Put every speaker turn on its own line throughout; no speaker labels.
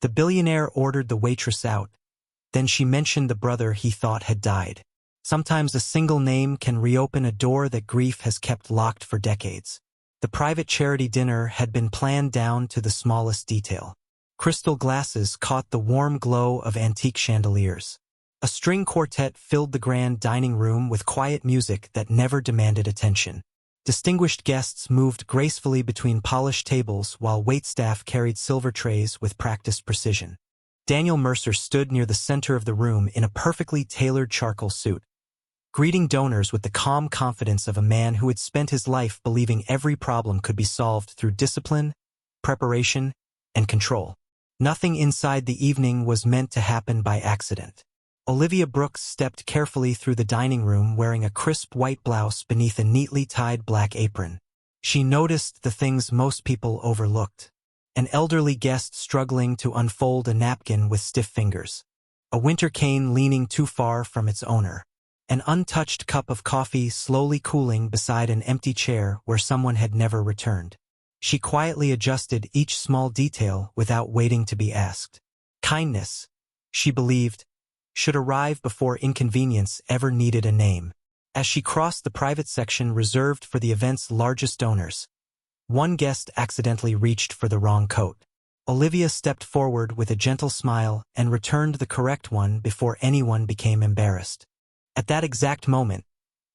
The billionaire ordered the waitress out. Then she mentioned the brother he thought had died. Sometimes a single name can reopen a door that grief has kept locked for decades. The private charity dinner had been planned down to the smallest detail. Crystal glasses caught the warm glow of antique chandeliers. A string quartet filled the grand dining room with quiet music that never demanded attention. Distinguished guests moved gracefully between polished tables while waitstaff carried silver trays with practiced precision. Daniel Mercer stood near the center of the room in a perfectly tailored charcoal suit, greeting donors with the calm confidence of a man who had spent his life believing every problem could be solved through discipline, preparation, and control. Nothing inside the evening was meant to happen by accident. Olivia Brooks stepped carefully through the dining room wearing a crisp white blouse beneath a neatly tied black apron. She noticed the things most people overlooked. An elderly guest struggling to unfold a napkin with stiff fingers. A winter cane leaning too far from its owner. An untouched cup of coffee slowly cooling beside an empty chair where someone had never returned. She quietly adjusted each small detail without waiting to be asked. Kindness, she believed, should arrive before inconvenience ever needed a name. As she crossed the private section reserved for the event's largest donors, one guest accidentally reached for the wrong coat. Olivia stepped forward with a gentle smile and returned the correct one before anyone became embarrassed. At that exact moment,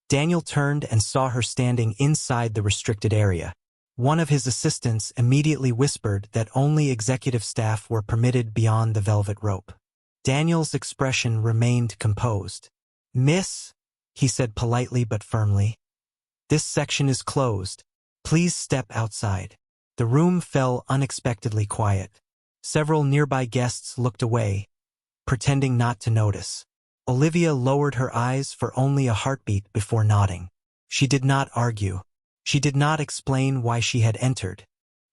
Daniel turned and saw her standing inside the restricted area. One of his assistants immediately whispered that only executive staff were permitted beyond the velvet rope. Daniel's expression remained composed. "Miss," he said politely but firmly, "this section is closed. Please step outside." The room fell unexpectedly quiet. Several nearby guests looked away, pretending not to notice. Olivia lowered her eyes for only a heartbeat before nodding. She did not argue. She did not explain why she had entered.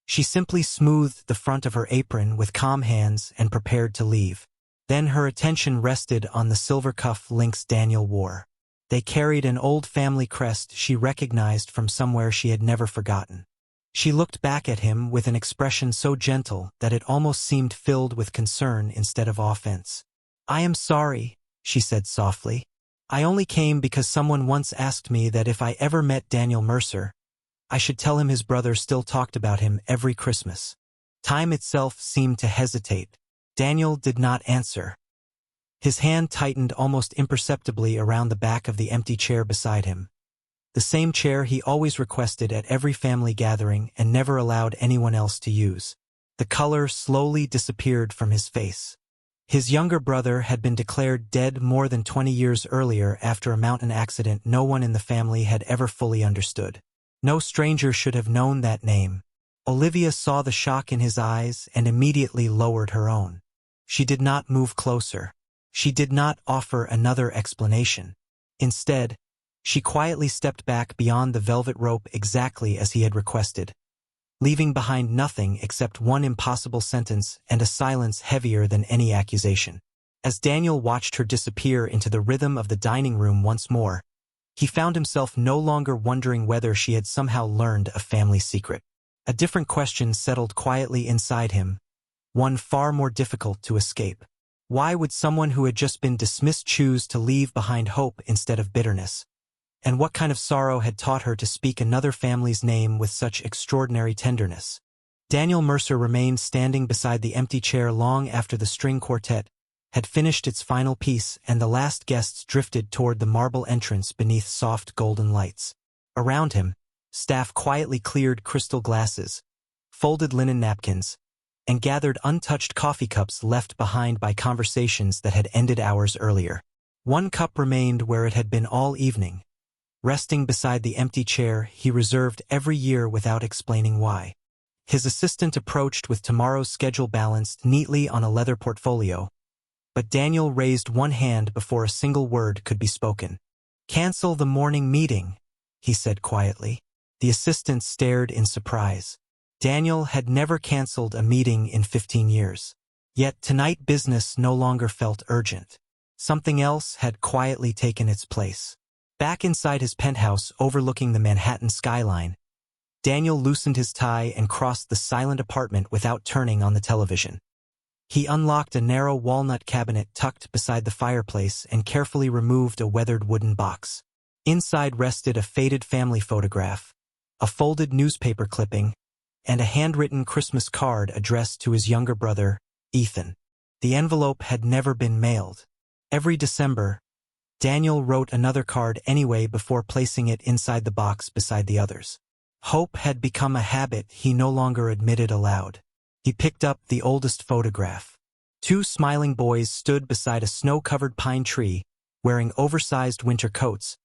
She simply smoothed the front of her apron with calm hands and prepared to leave. Then her attention rested on the silver cuff links Daniel wore. They carried an old family crest she recognized from somewhere she had never forgotten. She looked back at him with an expression so gentle that it almost seemed filled with concern instead of offense. "I am sorry," she said softly. "I only came because someone once asked me that if I ever met Daniel Mercer, I should tell him his brother still talked about him every Christmas." Time itself seemed to hesitate. Daniel did not answer. His hand tightened almost imperceptibly around the back of the empty chair beside him. The same chair he always requested at every family gathering and never allowed anyone else to use. The color slowly disappeared from his face. His younger brother had been declared dead more than 20 years earlier after a mountain accident no one in the family had ever fully understood. No stranger should have known that name. Olivia saw the shock in his eyes and immediately lowered her own. She did not move closer. She did not offer another explanation. Instead, she quietly stepped back beyond the velvet rope exactly as he had requested, leaving behind nothing except one impossible sentence and a silence heavier than any accusation. As Daniel watched her disappear into the rhythm of the dining room once more, he found himself no longer wondering whether she had somehow learned a family secret. A different question settled quietly inside him, one far more difficult to escape. Why would someone who had just been dismissed choose to leave behind hope instead of bitterness? And what kind of sorrow had taught her to speak another family's name with such extraordinary tenderness? Daniel Mercer remained standing beside the empty chair long after the string quartet had finished its final piece and the last guests drifted toward the marble entrance beneath soft golden lights. Around him, staff quietly cleared crystal glasses, folded linen napkins, and gathered untouched coffee cups left behind by conversations that had ended hours earlier. One cup remained where it had been all evening, resting beside the empty chair he reserved every year without explaining why. His assistant approached with tomorrow's schedule balanced neatly on a leather portfolio, but Daniel raised one hand before a single word could be spoken. "Cancel the morning meeting," he said quietly. The assistant stared in surprise. Daniel had never canceled a meeting in 15 years. Yet tonight business no longer felt urgent. Something else had quietly taken its place. Back inside his penthouse overlooking the Manhattan skyline, Daniel loosened his tie and crossed the silent apartment without turning on the television. He unlocked a narrow walnut cabinet tucked beside the fireplace and carefully removed a weathered wooden box. Inside rested a faded family photograph, a folded newspaper clipping, and a handwritten Christmas card addressed to his younger brother, Ethan. The envelope had never been mailed. Every December, Daniel wrote another card anyway before placing it inside the box beside the others. Hope had become a habit he no longer admitted aloud. He picked up the oldest photograph. Two smiling boys stood beside a snow-covered pine tree, wearing oversized winter coats,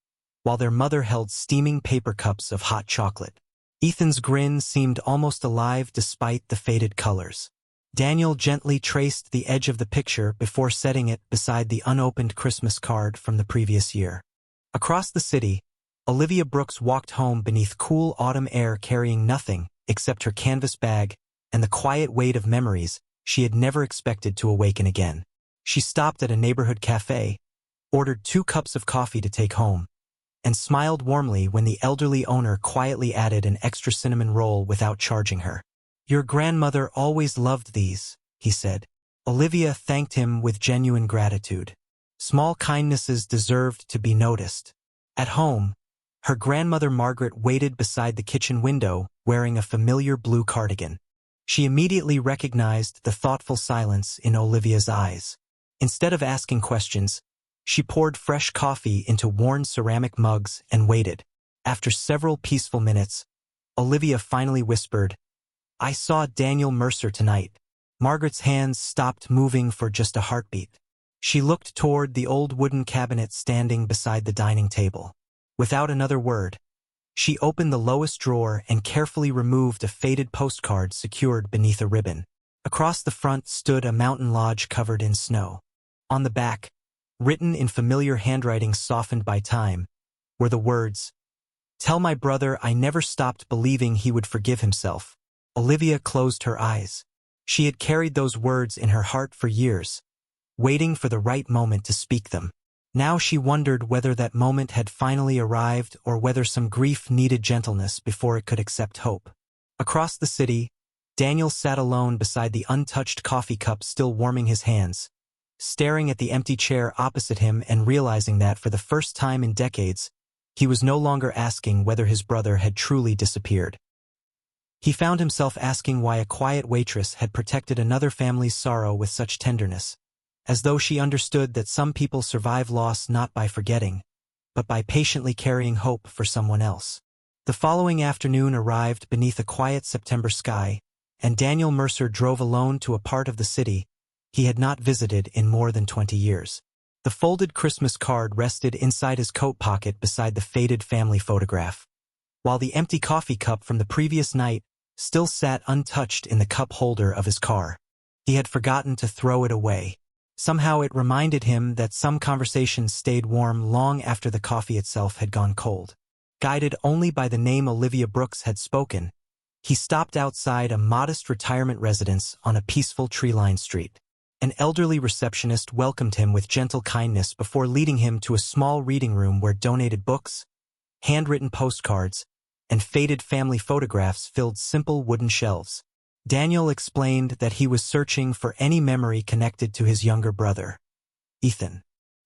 while their mother held steaming paper cups of hot chocolate. Ethan's grin seemed almost alive despite the faded colors. Daniel gently traced the edge of the picture before setting it beside the unopened Christmas card from the previous year. Across the city, Olivia Brooks walked home beneath cool autumn air carrying nothing except her canvas bag and the quiet weight of memories she had never expected to awaken again. She stopped at a neighborhood cafe, ordered 2 cups of coffee to take home, and smiled warmly when the elderly owner quietly added an extra cinnamon roll without charging her. "Your grandmother always loved these," he said. Olivia thanked him with genuine gratitude. Small kindnesses deserved to be noticed. At home, her grandmother Margaret waited beside the kitchen window wearing a familiar blue cardigan. She immediately recognized the thoughtful silence in Olivia's eyes. Instead of asking questions, she poured fresh coffee into worn ceramic mugs and waited. After several peaceful minutes, Olivia finally whispered, "I saw Daniel Mercer tonight." Margaret's hands stopped moving for just a heartbeat. She looked toward the old wooden cabinet standing beside the dining table. Without another word, she opened the lowest drawer and carefully removed a faded postcard secured beneath a ribbon. Across the front stood a mountain lodge covered in snow. On the back, written in familiar handwriting softened by time, were the words, "Tell my brother I never stopped believing he would forgive himself." Olivia closed her eyes. She had carried those words in her heart for years, waiting for the right moment to speak them. Now she wondered whether that moment had finally arrived or whether some grief needed gentleness before it could accept hope. Across the city, Daniel sat alone beside the untouched coffee cup still warming his hands, staring at the empty chair opposite him and realizing that for the first time in decades, he was no longer asking whether his brother had truly disappeared. He found himself asking why a quiet waitress had protected another family's sorrow with such tenderness, as though she understood that some people survive loss not by forgetting, but by patiently carrying hope for someone else. The following afternoon arrived beneath a quiet September sky, and Daniel Mercer drove alone to a part of the city he had not visited in more than 20 years. The folded Christmas card rested inside his coat pocket beside the faded family photograph, while the empty coffee cup from the previous night still sat untouched in the cup holder of his car. He had forgotten to throw it away. Somehow it reminded him that some conversations stayed warm long after the coffee itself had gone cold. Guided only by the name Olivia Brooks had spoken, he stopped outside a modest retirement residence on a peaceful tree-lined street. An elderly receptionist welcomed him with gentle kindness before leading him to a small reading room where donated books, handwritten postcards, and faded family photographs filled simple wooden shelves. Daniel explained that he was searching for any memory connected to his younger brother, Ethan.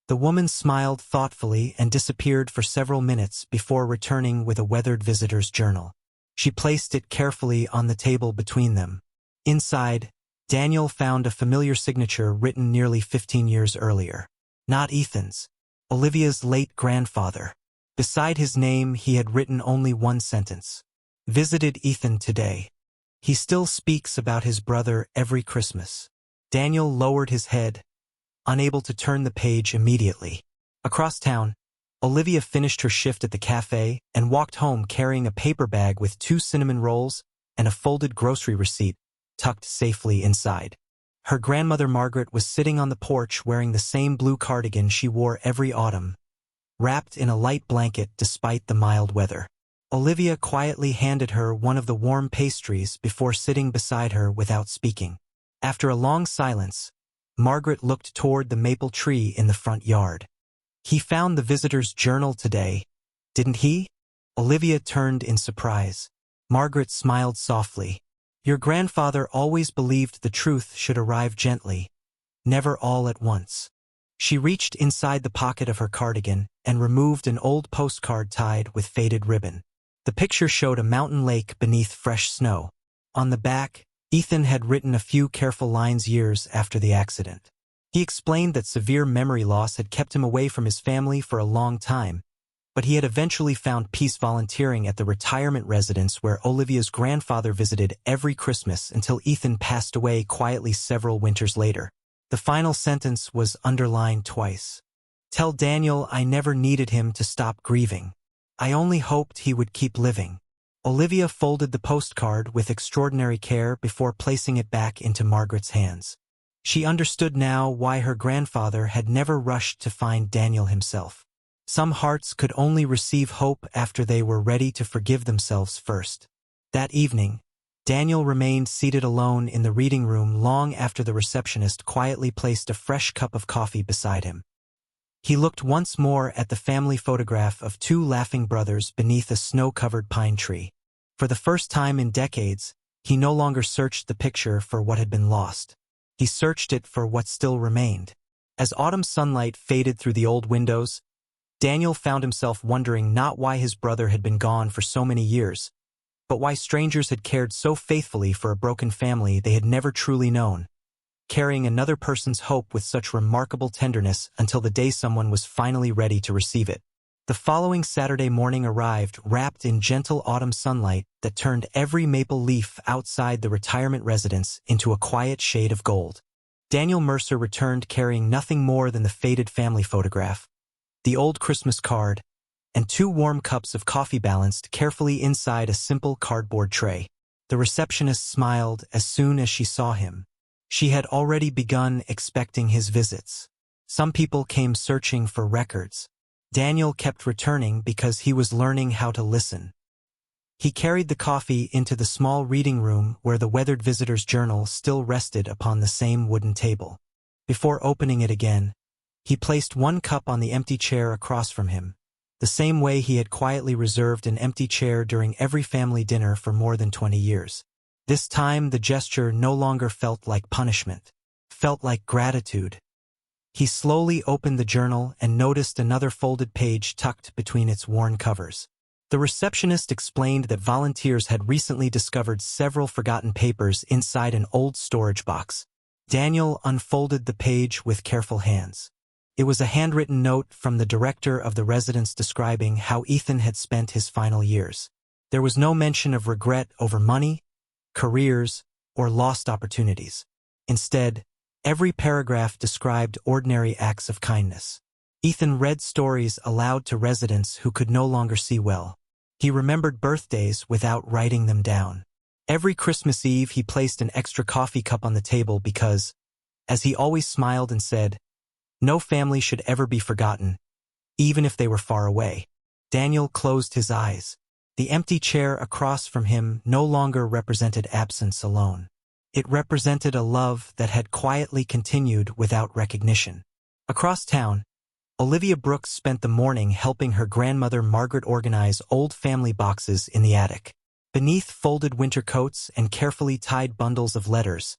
The woman smiled thoughtfully and disappeared for several minutes before returning with a weathered visitor's journal. She placed it carefully on the table between them. Inside, Daniel found a familiar signature written nearly 15 years earlier. Not Ethan's, Olivia's late grandfather. Beside his name, he had written only one sentence. "Visited Ethan today. He still speaks about his brother every Christmas." Daniel lowered his head, unable to turn the page immediately. Across town, Olivia finished her shift at the cafe and walked home carrying a paper bag with 2 cinnamon rolls and a folded grocery receipt tucked safely inside. Her grandmother Margaret was sitting on the porch wearing the same blue cardigan she wore every autumn, wrapped in a light blanket despite the mild weather. Olivia quietly handed her one of the warm pastries before sitting beside her without speaking. After a long silence, Margaret looked toward the maple tree in the front yard. "He found the visitor's journal today, didn't he?" Olivia turned in surprise. Margaret smiled softly. Your grandfather always believed the truth should arrive gently, never all at once. She reached inside the pocket of her cardigan and removed an old postcard tied with faded ribbon. The picture showed a mountain lake beneath fresh snow. On the back, Ethan had written a few careful lines years after the accident. He explained that severe memory loss had kept him away from his family for a long time, but he had eventually found peace volunteering at the retirement residence where Olivia's grandfather visited every Christmas until Ethan passed away quietly several winters later. The final sentence was underlined twice. Tell Daniel I never needed him to stop grieving. I only hoped he would keep living. Olivia folded the postcard with extraordinary care before placing it back into Margaret's hands. She understood now why her grandfather had never rushed to find Daniel himself. Some hearts could only receive hope after they were ready to forgive themselves first. That evening, Daniel remained seated alone in the reading room long after the receptionist quietly placed a fresh cup of coffee beside him. He looked once more at the family photograph of two laughing brothers beneath a snow-covered pine tree. For the first time in decades, he no longer searched the picture for what had been lost. He searched it for what still remained. As autumn sunlight faded through the old windows, Daniel found himself wondering not why his brother had been gone for so many years, but why strangers had cared so faithfully for a broken family they had never truly known, carrying another person's hope with such remarkable tenderness until the day someone was finally ready to receive it. The following Saturday morning arrived wrapped in gentle autumn sunlight that turned every maple leaf outside the retirement residence into a quiet shade of gold. Daniel Mercer returned carrying nothing more than the faded family photograph, the old Christmas card, and two warm cups of coffee balanced carefully inside a simple cardboard tray. The receptionist smiled as soon as she saw him. She had already begun expecting his visits. Some people came searching for records. Daniel kept returning because he was learning how to listen. He carried the coffee into the small reading room where the weathered visitor's journal still rested upon the same wooden table. Before opening it again, he placed one cup on the empty chair across from him, the same way he had quietly reserved an empty chair during every family dinner for more than 20 years. This time the gesture no longer felt like punishment, felt like gratitude. He slowly opened the journal and noticed another folded page tucked between its worn covers. The receptionist explained that volunteers had recently discovered several forgotten papers inside an old storage box. Daniel unfolded the page with careful hands. It was a handwritten note from the director of the residence describing how Ethan had spent his final years. There was no mention of regret over money, careers, or lost opportunities. Instead, every paragraph described ordinary acts of kindness. Ethan read stories aloud to residents who could no longer see well. He remembered birthdays without writing them down. Every Christmas Eve he placed an extra coffee cup on the table because, as he always smiled and said, no family should ever be forgotten, even if they were far away. Daniel closed his eyes. The empty chair across from him no longer represented absence alone. It represented a love that had quietly continued without recognition. Across town, Olivia Brooks spent the morning helping her grandmother Margaret organize old family boxes in the attic. Beneath folded winter coats and carefully tied bundles of letters,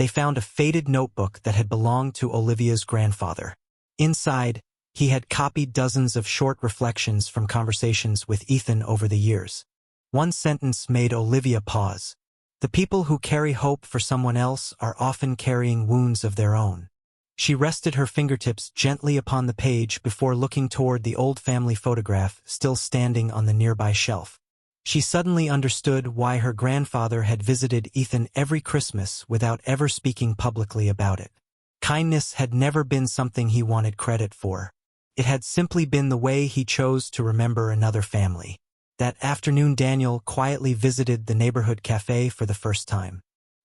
they found a faded notebook that had belonged to Olivia's grandfather. Inside, he had copied dozens of short reflections from conversations with Ethan over the years. One sentence made Olivia pause. The people who carry hope for someone else are often carrying wounds of their own. She rested her fingertips gently upon the page before looking toward the old family photograph still standing on the nearby shelf. She suddenly understood why her grandfather had visited Ethan every Christmas without ever speaking publicly about it. Kindness had never been something he wanted credit for. It had simply been the way he chose to remember another family. That afternoon Daniel quietly visited the neighborhood cafe for the first time.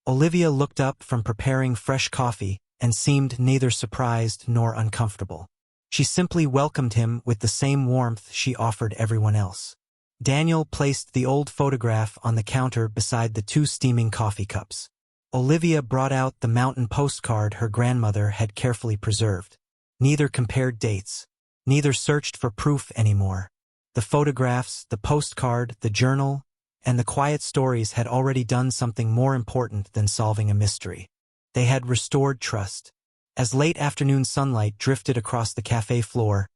Olivia looked up from preparing fresh coffee and seemed neither surprised nor uncomfortable. She simply welcomed him with the same warmth she offered everyone else. Daniel placed the old photograph on the counter beside the two steaming coffee cups. Olivia brought out the mountain postcard her grandmother had carefully preserved. Neither compared dates. Neither searched for proof anymore. The photographs, the postcard, the journal, and the quiet stories had already done something more important than solving a mystery. They had restored trust. As late afternoon sunlight drifted across the cafe floor,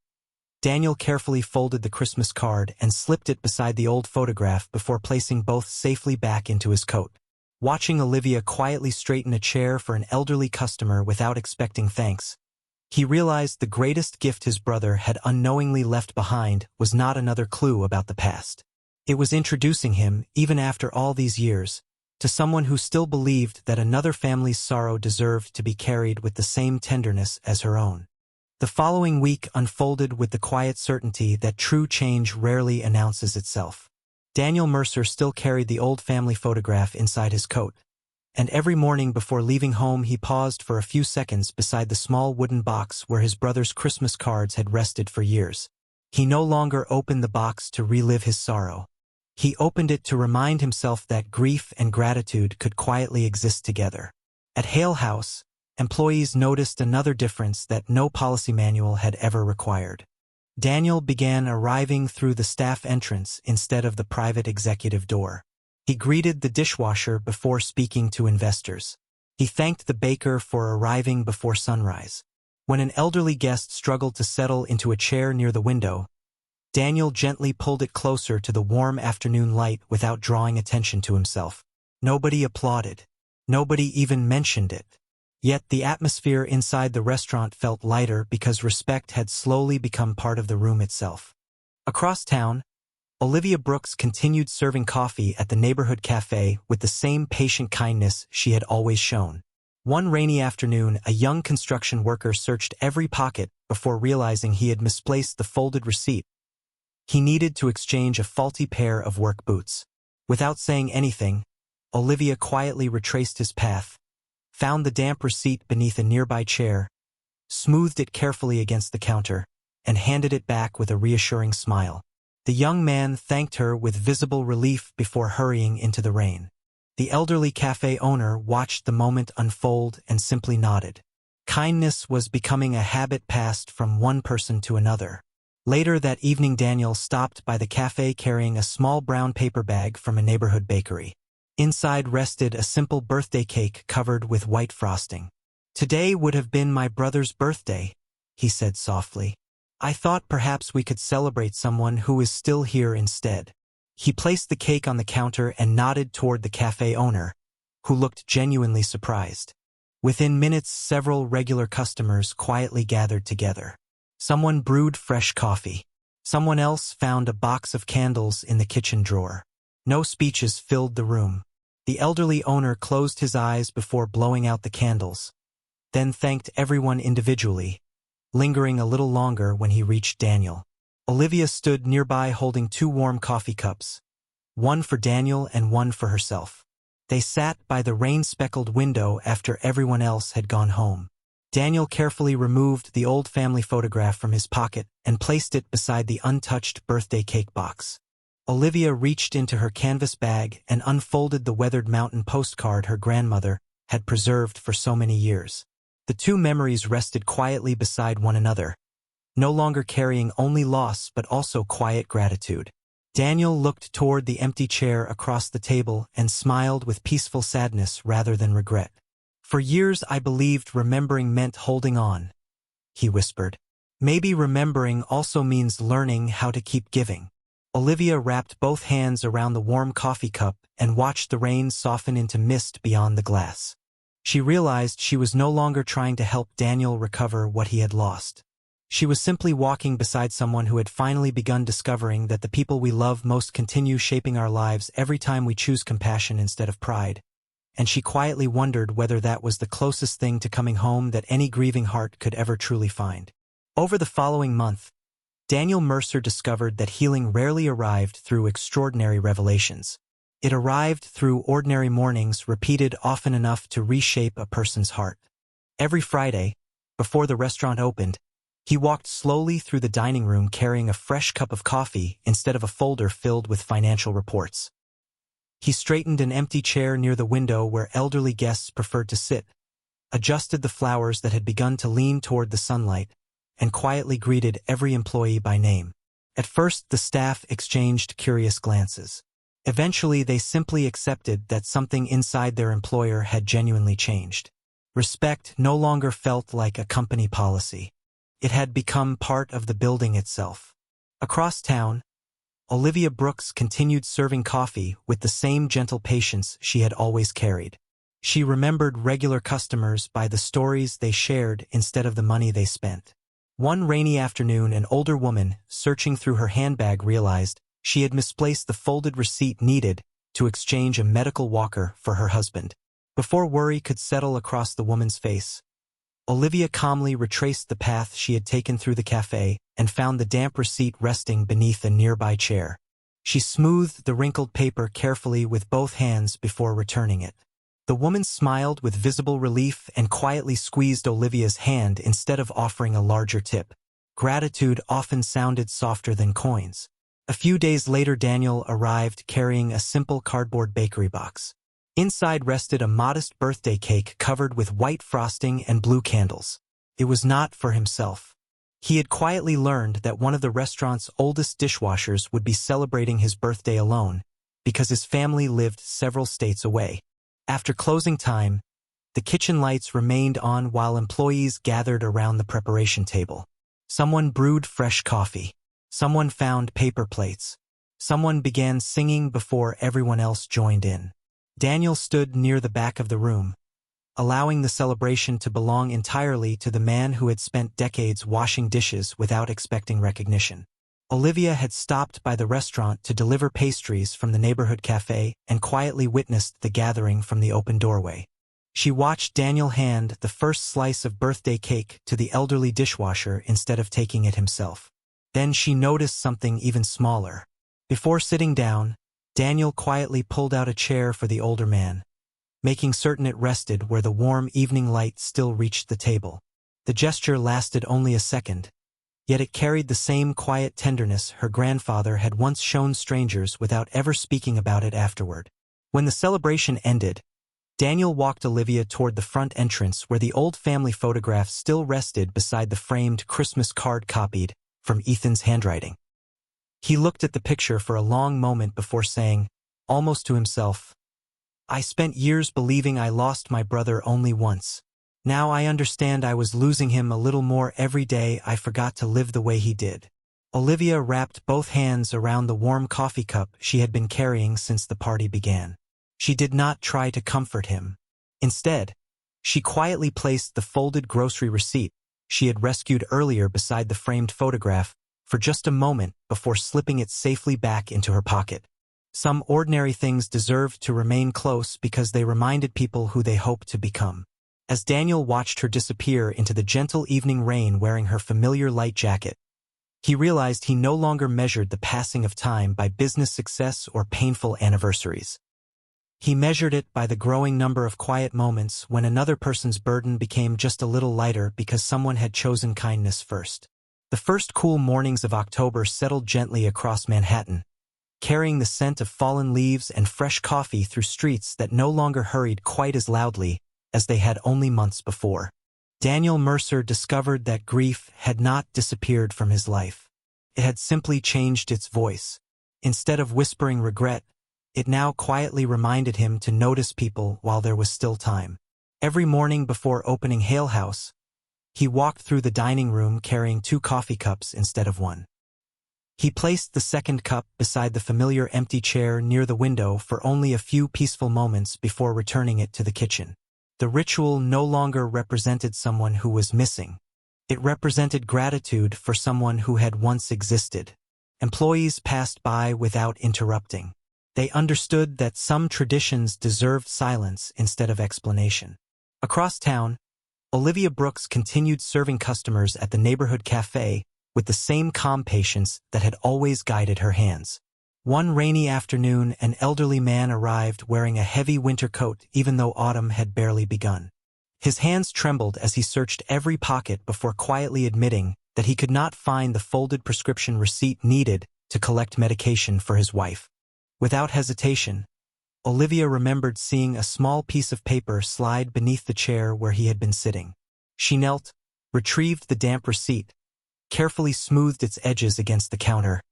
Daniel carefully folded the Christmas card and slipped it beside the old photograph before placing both safely back into his coat. Watching Olivia quietly straighten a chair for an elderly customer without expecting thanks, he realized the greatest gift his brother had unknowingly left behind was not another clue about the past. It was introducing him, even after all these years, to someone who still believed that another family's sorrow deserved to be carried with the same tenderness as her own. The following week unfolded with the quiet certainty that true change rarely announces itself. Daniel Mercer still carried the old family photograph inside his coat, and every morning before leaving home he paused for a few seconds beside the small wooden box where his brother's Christmas cards had rested for years. He no longer opened the box to relive his sorrow. He opened it to remind himself that grief and gratitude could quietly exist together. At Hale House, employees noticed another difference that no policy manual had ever required. Daniel began arriving through the staff entrance instead of the private executive door. He greeted the dishwasher before speaking to investors. He thanked the baker for arriving before sunrise. When an elderly guest struggled to settle into a chair near the window, Daniel gently pulled it closer to the warm afternoon light without drawing attention to himself. Nobody applauded. Nobody even mentioned it. Yet the atmosphere inside the restaurant felt lighter because respect had slowly become part of the room itself. Across town, Olivia Brooks continued serving coffee at the neighborhood cafe with the same patient kindness she had always shown. One rainy afternoon, a young construction worker searched every pocket before realizing he had misplaced the folded receipt. He needed to exchange a faulty pair of work boots. Without saying anything, Olivia quietly retraced his path, found the damp receipt beneath a nearby chair, smoothed it carefully against the counter, and handed it back with a reassuring smile. The young man thanked her with visible relief before hurrying into the rain. The elderly cafe owner watched the moment unfold and simply nodded. Kindness was becoming a habit passed from one person to another. Later that evening, Daniel stopped by the cafe carrying a small brown paper bag from a neighborhood bakery. Inside rested a simple birthday cake covered with white frosting. "Today would have been my brother's birthday," he said softly. "I thought perhaps we could celebrate someone who is still here instead." He placed the cake on the counter and nodded toward the cafe owner, who looked genuinely surprised. Within minutes, several regular customers quietly gathered together. Someone brewed fresh coffee. Someone else found a box of candles in the kitchen drawer. No speeches filled the room. The elderly owner closed his eyes before blowing out the candles, then thanked everyone individually, lingering a little longer when he reached Daniel. Olivia stood nearby holding 2 warm coffee cups, one for Daniel and one for herself. They sat by the rain-speckled window after everyone else had gone home. Daniel carefully removed the old family photograph from his pocket and placed it beside the untouched birthday cake box. Olivia reached into her canvas bag and unfolded the weathered mountain postcard her grandmother had preserved for so many years. The 2 memories rested quietly beside one another, no longer carrying only loss but also quiet gratitude. Daniel looked toward the empty chair across the table and smiled with peaceful sadness rather than regret. "For years I believed remembering meant holding on," he whispered. "Maybe remembering also means learning how to keep giving." Olivia wrapped both hands around the warm coffee cup and watched the rain soften into mist beyond the glass. She realized she was no longer trying to help Daniel recover what he had lost. She was simply walking beside someone who had finally begun discovering that the people we love most continue shaping our lives every time we choose compassion instead of pride. And she quietly wondered whether that was the closest thing to coming home that any grieving heart could ever truly find. Over the following month, Daniel Mercer discovered that healing rarely arrived through extraordinary revelations. It arrived through ordinary mornings repeated often enough to reshape a person's heart. Every Friday, before the restaurant opened, he walked slowly through the dining room carrying a fresh cup of coffee instead of a folder filled with financial reports. He straightened an empty chair near the window where elderly guests preferred to sit, adjusted the flowers that had begun to lean toward the sunlight, and quietly greeted every employee by name. At first, the staff exchanged curious glances. Eventually, they simply accepted that something inside their employer had genuinely changed. Respect no longer felt like a company policy. It had become part of the building itself. Across town, Olivia Brooks continued serving coffee with the same gentle patience she had always carried. She remembered regular customers by the stories they shared instead of the money they spent. One rainy afternoon, an older woman, searching through her handbag, realized she had misplaced the folded receipt needed to exchange a medical walker for her husband. Before worry could settle across the woman's face, Olivia calmly retraced the path she had taken through the cafe and found the damp receipt resting beneath a nearby chair. She smoothed the wrinkled paper carefully with both hands before returning it. The woman smiled with visible relief and quietly squeezed Olivia's hand instead of offering a larger tip. Gratitude often sounded softer than coins. A few days later, Daniel arrived carrying a simple cardboard bakery box. Inside rested a modest birthday cake covered with white frosting and blue candles. It was not for himself. He had quietly learned that one of the restaurant's oldest dishwashers would be celebrating his birthday alone because his family lived several states away. After closing time, the kitchen lights remained on while employees gathered around the preparation table. Someone brewed fresh coffee. Someone found paper plates. Someone began singing before everyone else joined in. Daniel stood near the back of the room, allowing the celebration to belong entirely to the man who had spent decades washing dishes without expecting recognition. Olivia had stopped by the restaurant to deliver pastries from the neighborhood cafe and quietly witnessed the gathering from the open doorway. She watched Daniel hand the first slice of birthday cake to the elderly dishwasher instead of taking it himself. Then she noticed something even smaller. Before sitting down, Daniel quietly pulled out a chair for the older man, making certain it rested where the warm evening light still reached the table. The gesture lasted only a second, yet it carried the same quiet tenderness her grandfather had once shown strangers without ever speaking about it afterward. When the celebration ended, Daniel walked Olivia toward the front entrance where the old family photograph still rested beside the framed Christmas card copied from Ethan's handwriting. He looked at the picture for a long moment before saying, almost to himself, "I spent years believing I lost my brother only once. Now I understand I was losing him a little more every day I forgot to live the way he did." Olivia wrapped both hands around the warm coffee cup she had been carrying since the party began. She did not try to comfort him. Instead, she quietly placed the folded grocery receipt she had rescued earlier beside the framed photograph for just a moment before slipping it safely back into her pocket. Some ordinary things deserved to remain close because they reminded people who they hoped to become. As Daniel watched her disappear into the gentle evening rain wearing her familiar light jacket, he realized he no longer measured the passing of time by business success or painful anniversaries. He measured it by the growing number of quiet moments when another person's burden became just a little lighter because someone had chosen kindness first. The first cool mornings of October settled gently across Manhattan, carrying the scent of fallen leaves and fresh coffee through streets that no longer hurried quite as loudly as they had only months before. Daniel Mercer discovered that grief had not disappeared from his life. It had simply changed its voice. Instead of whispering regret, it now quietly reminded him to notice people while there was still time. Every morning before opening Hale House, he walked through the dining room carrying 2 coffee cups instead of 1. He placed the second cup beside the familiar empty chair near the window for only a few peaceful moments before returning it to the kitchen. The ritual no longer represented someone who was missing. It represented gratitude for someone who had once existed. Employees passed by without interrupting. They understood that some traditions deserved silence instead of explanation. Across town, Olivia Brooks continued serving customers at the neighborhood cafe with the same calm patience that had always guided her hands. One rainy afternoon, an elderly man arrived wearing a heavy winter coat even though autumn had barely begun. His hands trembled as he searched every pocket before quietly admitting that he could not find the folded prescription receipt needed to collect medication for his wife. Without hesitation, Olivia remembered seeing a small piece of paper slide beneath the chair where he had been sitting. She knelt, retrieved the damp receipt, carefully smoothed its edges against the counter,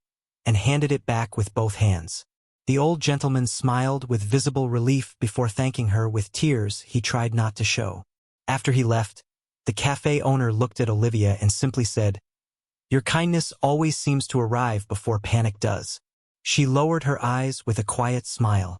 and handed it back with both hands. The old gentleman smiled with visible relief before thanking her with tears he tried not to show. After he left, the cafe owner looked at Olivia and simply said, "Your kindness always seems to arrive before panic does." She lowered her eyes with a quiet smile.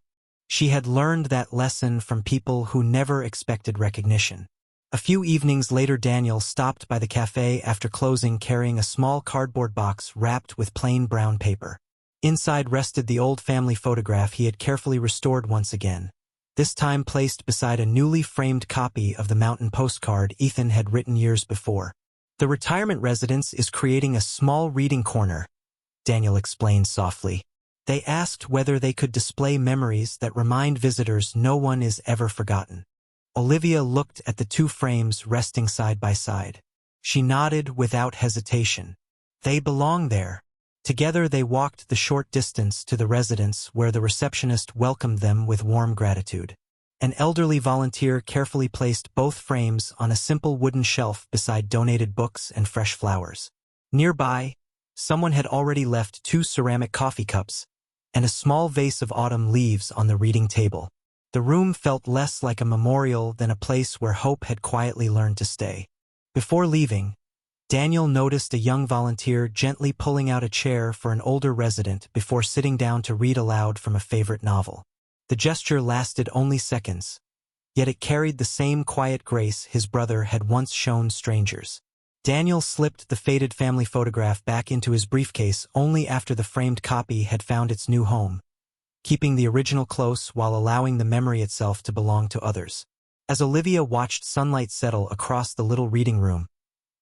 She had learned that lesson from people who never expected recognition. A few evenings later, Daniel stopped by the cafe after closing, carrying a small cardboard box wrapped with plain brown paper. Inside rested the old family photograph he had carefully restored once again, this time placed beside a newly framed copy of the mountain postcard Ethan had written years before. "The retirement residence is creating a small reading corner," Daniel explained softly. "They asked whether they could display memories that remind visitors no one is ever forgotten." Olivia looked at the two frames resting side by side. She nodded without hesitation. They belong there. Together they walked the short distance to the residence where the receptionist welcomed them with warm gratitude. An elderly volunteer carefully placed both frames on a simple wooden shelf beside donated books and fresh flowers. Nearby, someone had already left 2 ceramic coffee cups and a small vase of autumn leaves on the reading table. The room felt less like a memorial than a place where hope had quietly learned to stay. Before leaving, Daniel noticed a young volunteer gently pulling out a chair for an older resident before sitting down to read aloud from a favorite novel. The gesture lasted only seconds, yet it carried the same quiet grace his brother had once shown strangers. Daniel slipped the faded family photograph back into his briefcase only after the framed copy had found its new home, keeping the original close while allowing the memory itself to belong to others. As Olivia watched sunlight settle across the little reading room,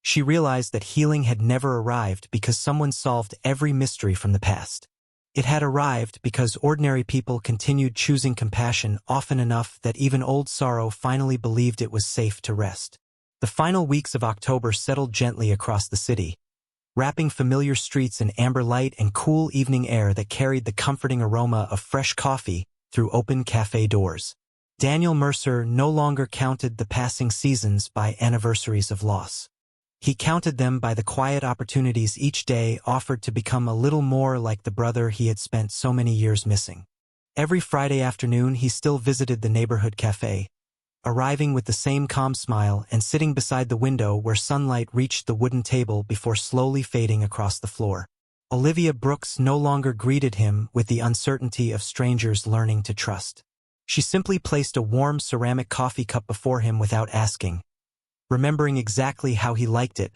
she realized that healing had never arrived because someone solved every mystery from the past. It had arrived because ordinary people continued choosing compassion often enough that even old sorrow finally believed it was safe to rest. The final weeks of October settled gently across the city, wrapping familiar streets in amber light and cool evening air that carried the comforting aroma of fresh coffee through open cafe doors. Daniel Mercer no longer counted the passing seasons by anniversaries of loss. He counted them by the quiet opportunities each day offered to become a little more like the brother he had spent so many years missing. Every Friday afternoon he still visited the neighborhood cafe, arriving with the same calm smile and sitting beside the window where sunlight reached the wooden table before slowly fading across the floor. Olivia Brooks no longer greeted him with the uncertainty of strangers learning to trust. She simply placed a warm ceramic coffee cup before him without asking, remembering exactly how he liked it,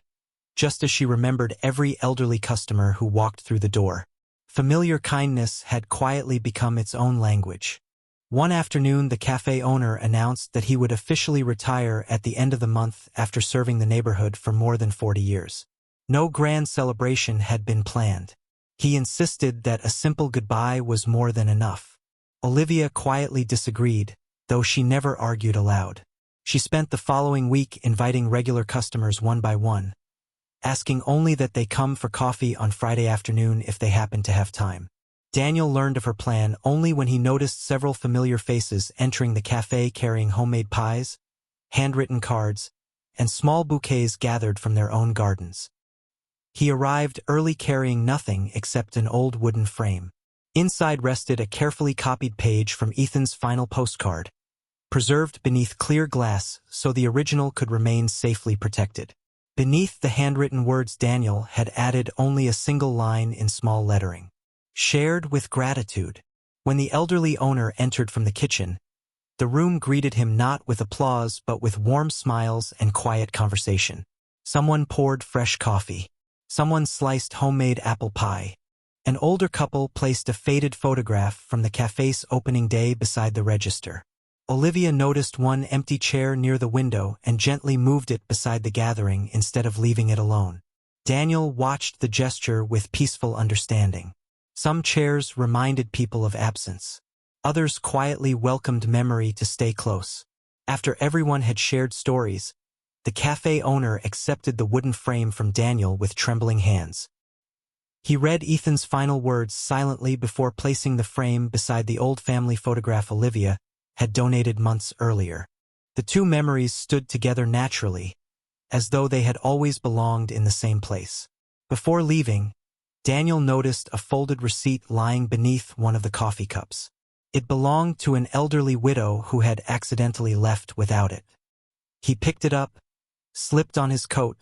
just as she remembered every elderly customer who walked through the door. Familiar kindness had quietly become its own language. One afternoon, the cafe owner announced that he would officially retire at the end of the month after serving the neighborhood for more than 40 years. No grand celebration had been planned. He insisted that a simple goodbye was more than enough. Olivia quietly disagreed, though she never argued aloud. She spent the following week inviting regular customers one by one, asking only that they come for coffee on Friday afternoon if they happened to have time. Daniel learned of her plan only when he noticed several familiar faces entering the cafe carrying homemade pies, handwritten cards, and small bouquets gathered from their own gardens. He arrived early carrying nothing except an old wooden frame. Inside rested a carefully copied page from Ethan's final postcard, preserved beneath clear glass so the original could remain safely protected. Beneath the handwritten words, Daniel had added only a single line in small lettering. Shared with gratitude. When the elderly owner entered from the kitchen, the room greeted him not with applause but with warm smiles and quiet conversation. Someone poured fresh coffee. Someone sliced homemade apple pie. An older couple placed a faded photograph from the cafe's opening day beside the register. Olivia noticed one empty chair near the window and gently moved it beside the gathering instead of leaving it alone. Daniel watched the gesture with peaceful understanding. Some chairs reminded people of absence. Others quietly welcomed memory to stay close. After everyone had shared stories, the cafe owner accepted the wooden frame from Daniel with trembling hands. He read Ethan's final words silently before placing the frame beside the old family photograph Olivia had donated months earlier. The two memories stood together naturally, as though they had always belonged in the same place. Before leaving, Daniel noticed a folded receipt lying beneath one of the coffee cups. It belonged to an elderly widow who had accidentally left without it. He picked it up, slipped on his coat,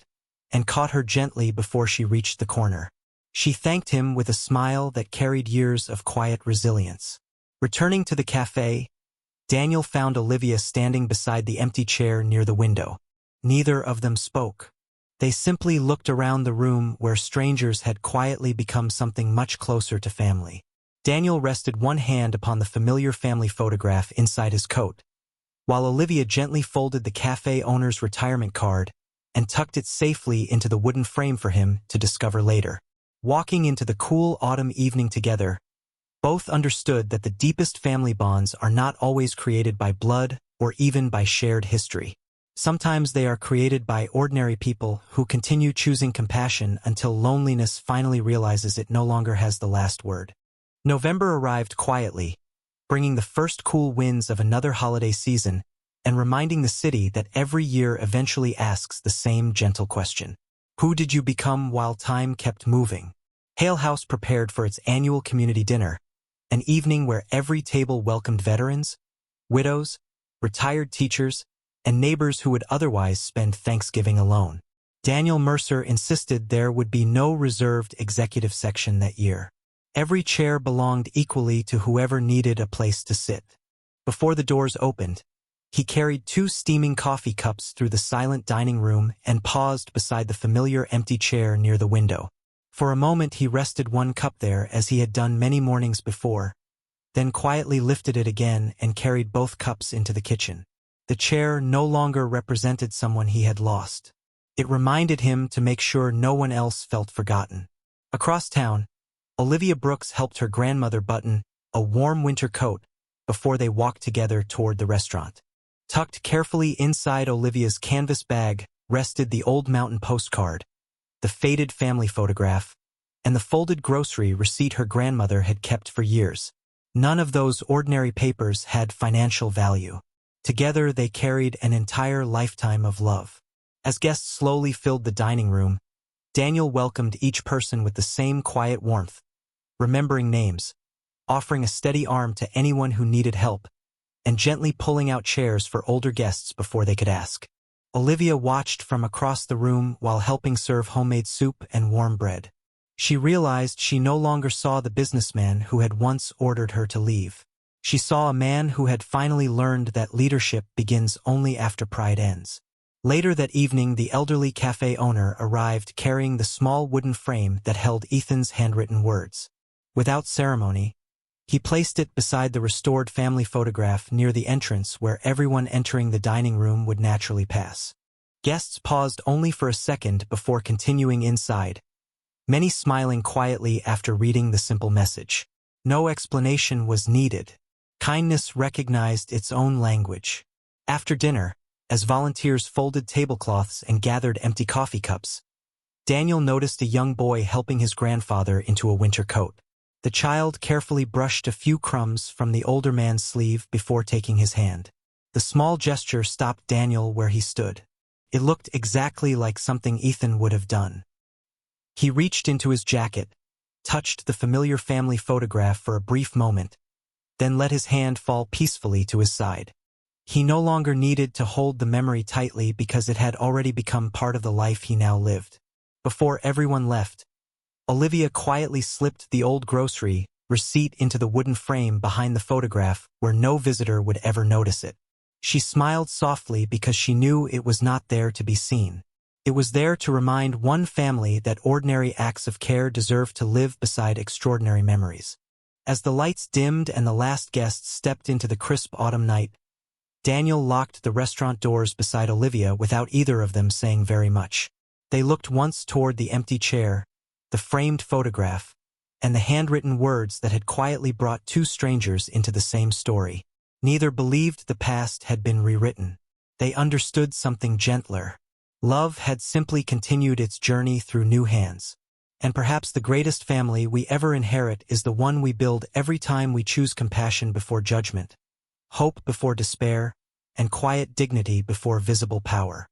and caught her gently before she reached the corner. She thanked him with a smile that carried years of quiet resilience. Returning to the cafe, Daniel found Olivia standing beside the empty chair near the window. Neither of them spoke. They simply looked around the room where strangers had quietly become something much closer to family. Daniel rested one hand upon the familiar family photograph inside his coat, while Olivia gently folded the cafe owner's retirement card and tucked it safely into the wooden frame for him to discover later. Walking into the cool autumn evening together, both understood that the deepest family bonds are not always created by blood or even by shared history. Sometimes they are created by ordinary people who continue choosing compassion until loneliness finally realizes it no longer has the last word. November arrived quietly, bringing the first cool winds of another holiday season and reminding the city that every year eventually asks the same gentle question. Who did you become while time kept moving? Hale House prepared for its annual community dinner, an evening where every table welcomed veterans, widows, retired teachers, and neighbors who would otherwise spend Thanksgiving alone. Daniel Mercer insisted there would be no reserved executive section that year. Every chair belonged equally to whoever needed a place to sit. Before the doors opened, he carried 2 steaming coffee cups through the silent dining room and paused beside the familiar empty chair near the window. For a moment he rested one cup there as he had done many mornings before, then quietly lifted it again and carried both cups into the kitchen. The chair no longer represented someone he had lost. It reminded him to make sure no one else felt forgotten. Across town, Olivia Brooks helped her grandmother button a warm winter coat before they walked together toward the restaurant. Tucked carefully inside Olivia's canvas bag rested the old mountain postcard, the faded family photograph, and the folded grocery receipt her grandmother had kept for years. None of those ordinary papers had financial value. Together they carried an entire lifetime of love. As guests slowly filled the dining room, Daniel welcomed each person with the same quiet warmth, remembering names, offering a steady arm to anyone who needed help, and gently pulling out chairs for older guests before they could ask. Olivia watched from across the room while helping serve homemade soup and warm bread. She realized she no longer saw the businessman who had once ordered her to leave. She saw a man who had finally learned that leadership begins only after pride ends. Later that evening, the elderly cafe owner arrived carrying the small wooden frame that held Ethan's handwritten words. Without ceremony, he placed it beside the restored family photograph near the entrance where everyone entering the dining room would naturally pass. Guests paused only for a second before continuing inside, many smiling quietly after reading the simple message. No explanation was needed. Kindness recognized its own language. After dinner, as volunteers folded tablecloths and gathered empty coffee cups, Daniel noticed a young boy helping his grandfather into a winter coat. The child carefully brushed a few crumbs from the older man's sleeve before taking his hand. The small gesture stopped Daniel where he stood. It looked exactly like something Ethan would have done. He reached into his jacket, touched the familiar family photograph for a brief moment, then let his hand fall peacefully to his side. He no longer needed to hold the memory tightly because it had already become part of the life he now lived. Before everyone left, Olivia quietly slipped the old grocery receipt into the wooden frame behind the photograph where no visitor would ever notice it. She smiled softly because she knew it was not there to be seen. It was there to remind one family that ordinary acts of care deserve to live beside extraordinary memories. As the lights dimmed and the last guests stepped into the crisp autumn night, Daniel locked the restaurant doors beside Olivia without either of them saying very much. They looked once toward the empty chair, the framed photograph, and the handwritten words that had quietly brought 2 strangers into the same story. Neither believed the past had been rewritten. They understood something gentler. Love had simply continued its journey through new hands. And perhaps the greatest family we ever inherit is the one we build every time we choose compassion before judgment, hope before despair, and quiet dignity before visible power.